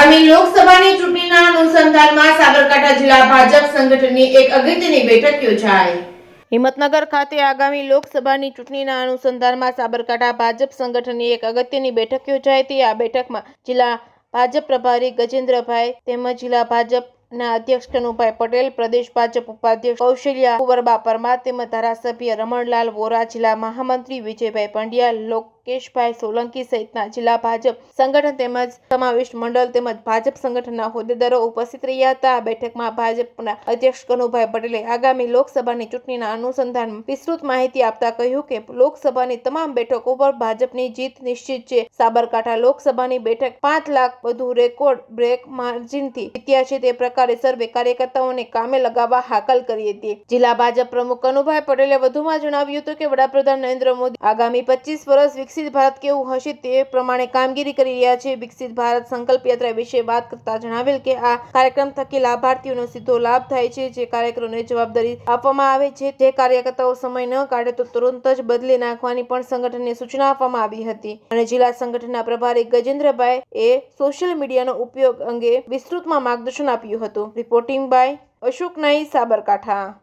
આગામી લોકસભાની ચૂંટણીના અનુસંધાનમાં સાબરકાંઠા જિલ્લા ભાજપ સંગઠનની એક અગત્યની બેઠક યોજાઈ। હિંમતનગર ખાતે આગામી લોકસભાની ચૂંટણીના અનુસંધાનમાં સાબરકાંઠા ભાજપ સંગઠનની એક અગત્યની બેઠક યોજાઈ હતી। આ બેઠકમાં જિલ્લા ભાજપ પ્રભારી ગજેન્દ્રભાઈ તેમજ જિલ્લા ભાજપના અધ્યક્ષ કનુભાઈ પટેલ, પ્રદેશ ભાજપ ઉપાધ્યક્ષ કૌશલ્યા કુંવરબા પરમાર તેમજ ધારાસભ્ય રમણલાલ વોરા, જિલ્લા મહામંત્રી વિજયભાઈ પંડ્યા, લોકેશભાઈ સોલંકી સહિતના જિલ્લા ભાજપ સંગઠન તેમજ સમાવિષ્ટ મંડળ તેમજ ભાજપ સંગઠનના હોદ્દેદારો ઉપસ્થિત રહ્યા હતા। આ બેઠકમાં ભાજપના અધ્યક્ષ કનુભાઈ પટેલે આગામી લોકસભાની ચૂંટણીના અનુસંધાનમાં વિસ્તૃત માહિતી આપતા કહ્યું કે લોકસભાની તમામ બેઠકો પર ભાજપની જીત નિશ્ચિત છે। સાબરકાંઠા લોકસભાની બેઠક 5 લાખ વધુ રેકોર્ડ બ્રેક માર્જિનથી જીત્યા છે, તે પ્રકારે સર્વે કાર્યકર્તાઓને કામે લગાવવા હાકલ કરી હતી। જિલ્લા ભાજપ પ્રમુખ કનુભાઈ પટેલે વધુમાં જણાવ્યું હતું કે વડાપ્રધાન નરેન્દ્ર મોદી આગામી 25 વર્ષ વિકસિત ભારત કેવું હશે તે પ્રમાણે કામગીરી કરી રહ્યા છે। વિકસિત ભારત સંકલ્પ યાત્રા વિશે વાત કરતા જણાવેલ કે આ કાર્યક્રમ થકી લાભાર્થીઓનો સીધો લાભ થાય છે। જે કાર્યકરોને જવાબદારી આપવામાં આવે છે, જે કાર્યકર્તાઓ સમય ન કાઢે તો તુરંત જ બદલી નાખવાની પણ સંગઠનને સૂચના આપવામાં આવી હતી અને જિલ્લા સંગઠનના પ્રભારી ગજેન્દ્રભાઈ એ સોશિયલ મીડિયાનો ઉપયોગ અંગે વિસ્તૃતમાં માર્ગદર્શન આપ્યું હતું। રિપોર્ટિંગ બાય અશોક નાઈ, સાબરકાંઠા।